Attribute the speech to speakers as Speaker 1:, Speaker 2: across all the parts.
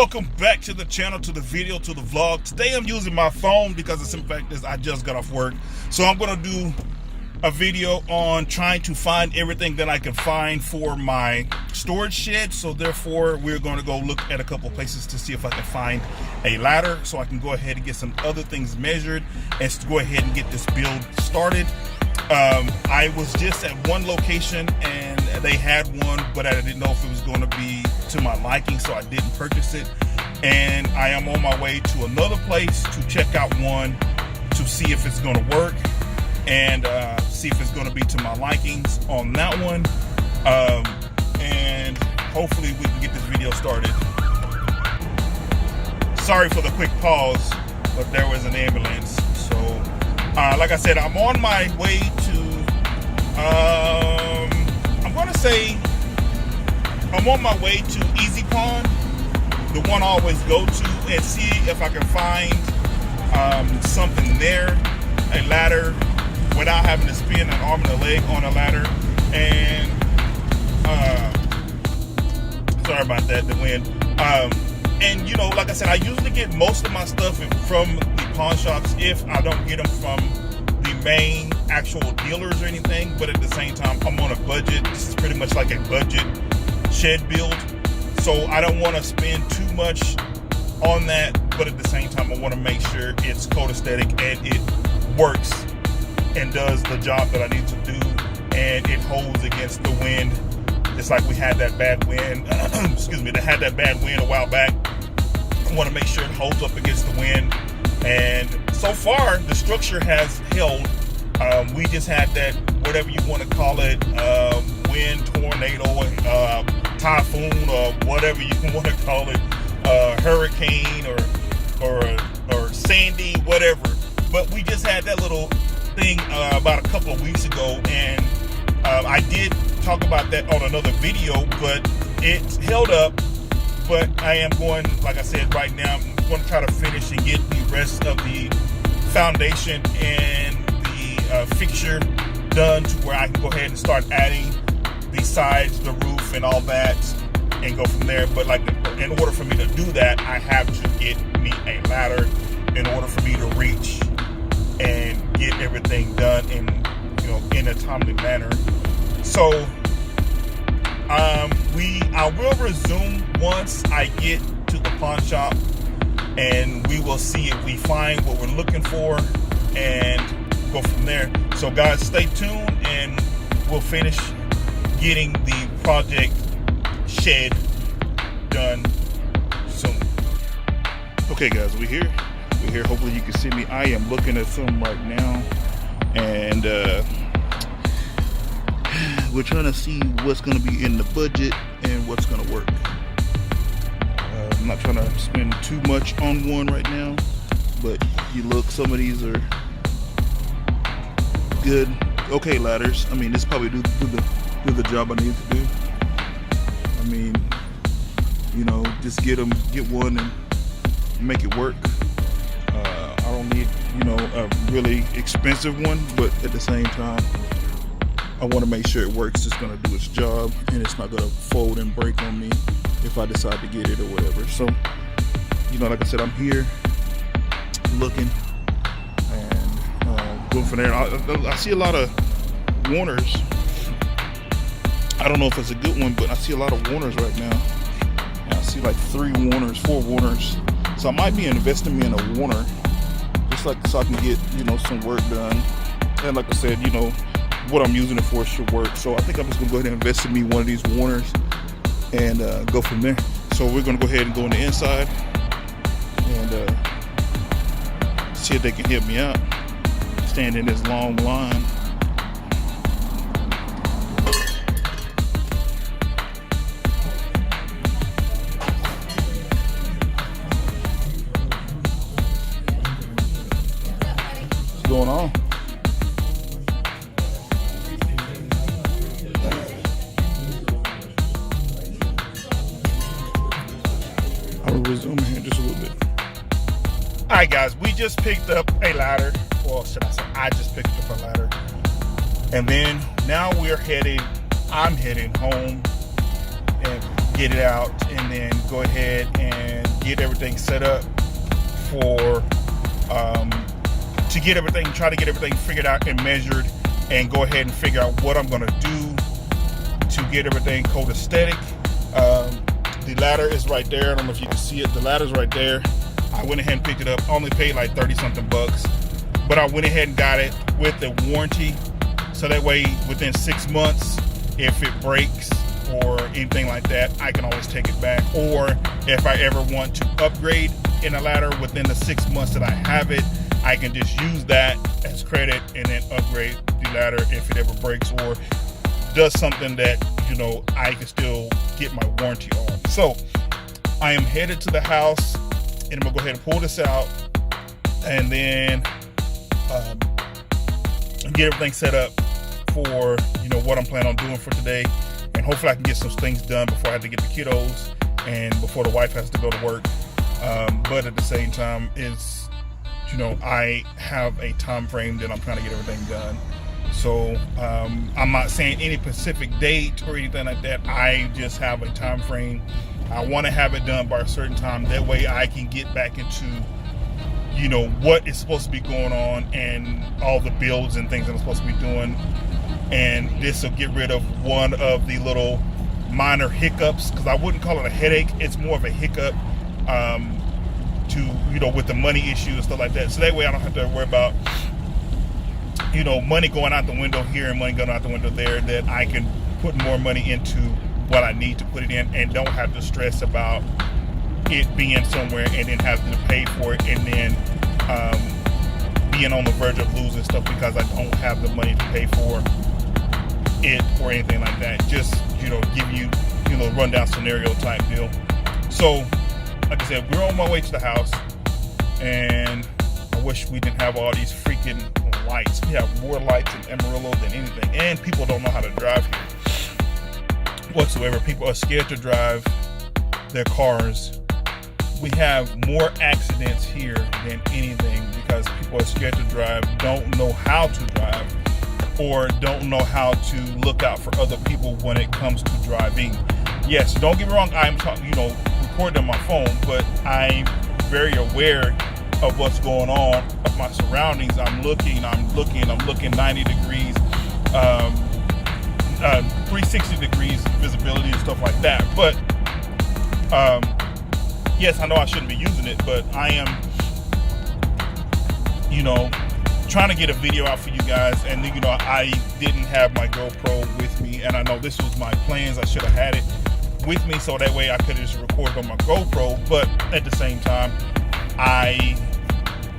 Speaker 1: Welcome back to the channel, to the video, to the vlog. Today I'm using my phone because the simple fact is I just got off work. So I'm going to do a video on trying to find everything that I can find for my storage shed. So therefore we're going to go look at a couple places to see if I can find a ladder so I can go ahead and get some other things measured and go ahead and get this build started. I was just at one location and they had one, but I didn't know if it was going to be to my liking, so I didn't purchase it. And I am on my way to another place to check out one to see if it's going to work and see if it's going to be to my likings on that one. And hopefully we can get this video started. Sorry for the quick pause, but there was an ambulance. So like I said, I'm on my way to, I'm going to say, I'm on my way to Easy Pond, the one I always go to, and see if I can find something there, a ladder, without having to spin an arm and a leg on a ladder. And sorry about that, the wind. And you know, like I said, I usually get most of my stuff from the pawn shops if I don't get them from the main actual dealers or anything. But at the same time, I'm on a budget. This is pretty much like a budget shed build, so I don't want to spend too much on that, but at the same time I want to make sure it's code aesthetic and it works and does the job that I need to do, and it holds against the wind. It's like we had that bad wind excuse me, they had that bad wind a while back. I want to make sure it holds up against the wind, and so far the structure has held. We just had that, whatever you want to call it, wind, tornado, typhoon, or whatever you want to call it, hurricane or Sandy, whatever. But we just had that little thing about a couple of weeks ago, and I did talk about that on another video, but it's held up. But I am going, like I said, right now I'm going to try to finish and get the rest of the foundation and the fixture done to where I can go ahead and start adding the sides, the roof, and all that, and go from there. But like, in order for me to do that, I have to get me a ladder in order for me to reach and get everything done in, you know, in a timely manner. So I will resume once I get to the pawn shop, and we will see if we find what we're looking for and go from there. So guys, stay tuned and we'll finish getting the project shed done soon. Okay guys, we're here. Hopefully you can see me. I am looking at some right now, and we're trying to see what's going to be in the budget and what's going to work. I'm not trying to spend too much on one right now, but you look, some of these are good, okay ladders. I mean, this probably do the job I need to do. I mean, you know, just get one and make it work. I don't need, you know, a really expensive one, but at the same time, I want to make sure it works. It's going to do its job, and it's not going to fold and break on me if I decide to get it or whatever. So, you know, like I said, I'm here looking and going from there. I see a lot of Warners. I don't know if it's a good one, but I see a lot of Warners right now. And I see like 3 Warners, 4 Warners. So I might be investing me in a Warner, just like so I can get, you know, some work done. And like I said, you know, what I'm using it for should work. So I think I'm just gonna go ahead and invest in me one of these Warners and go from there. So we're gonna go ahead and go on the inside and see if they can help me out. Stand in this long line. What's going on? I'll resume here just a little bit. Alright guys, we just picked up a ladder. Well, should I say, I just picked up a ladder. And then now I'm heading home and get it out, and then go ahead and get everything set up for try to get everything figured out and measured, and go ahead and figure out what I'm going to do to get everything code aesthetic. The ladder is right there. I don't know if you can see it. The ladder's right there. I went ahead and picked it up. Only paid like 30 something bucks, but I went ahead and got it with the warranty, so that way within 6 months, if it breaks or anything like that, I can always take it back. Or if I ever want to upgrade in a ladder within the 6 months that I have it, I can just use that as credit and then upgrade the ladder if it ever breaks or does something that, you know, I can still get my warranty on. So I am headed to the house, and I'm gonna go ahead and pull this out and then get everything set up for, you know, what I'm planning on doing for today. And hopefully I can get some things done before I have to get the kiddos and before the wife has to go to work. But at the same time, is, you know, I have a time frame that I'm trying to get everything done. So I'm not saying any specific date or anything like that. I just have a time frame. I want to have it done by a certain time. That way I can get back into, you know, what is supposed to be going on and all the builds and things that I'm supposed to be doing. And this will get rid of one of the little minor hiccups, because I wouldn't call it a headache. It's more of a hiccup to, you know, with the money issue and stuff like that. So that way I don't have to worry about, you know, money going out the window here and money going out the window there, that I can put more money into what I need to put it in and don't have to stress about it being somewhere and then having to pay for it and then being on the verge of losing stuff because I don't have the money to pay for it or anything like that. Just, you know, give you, you know, rundown scenario type deal. So like I said, we're on my way to the house, and I wish we didn't have all these freaking lights. We have more lights in Amarillo than anything, and people don't know how to drive here whatsoever. People are scared to drive their cars. We have more accidents here than anything because people are scared to drive, don't know how to drive, or don't know how to look out for other people when it comes to driving. Yes, don't get me wrong, I'm recording on my phone, but I'm very aware of what's going on, of my surroundings. I'm looking 90 degrees, 360 degrees visibility and stuff like that. But yes, I know I shouldn't be using it, but I am, you know, trying to get a video out for you guys. And, you know, I didn't have my GoPro with me, and I know this was my plans. I should have had it with me so that way I could have just recorded on my GoPro. But at the same time, I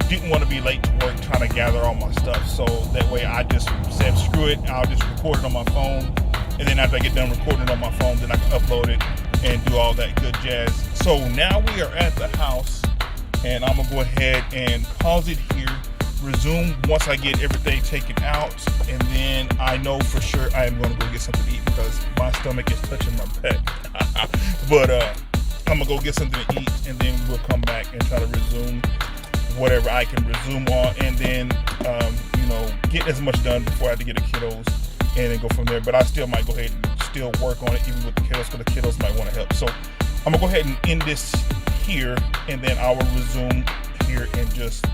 Speaker 1: didn't want to be late to work trying to gather all my stuff. So that way I just said, screw it, I'll just record it on my phone. And then after I get done recording on my phone, then I can upload it and do all that good jazz. So now we are at the house, and I'm gonna go ahead and pause it here, resume once I get everything taken out, and then I know for sure I am gonna go get something to eat because my stomach is touching my back. But I'm gonna go get something to eat, and then we'll come back and try to resume whatever I can resume on, and then you know, get as much done before I have to get the kiddos, and then go from there. But I still might go ahead and still work on it even with the kiddos, because the kiddos might want to help. So I'm gonna go ahead and end this here, and then I will resume here in just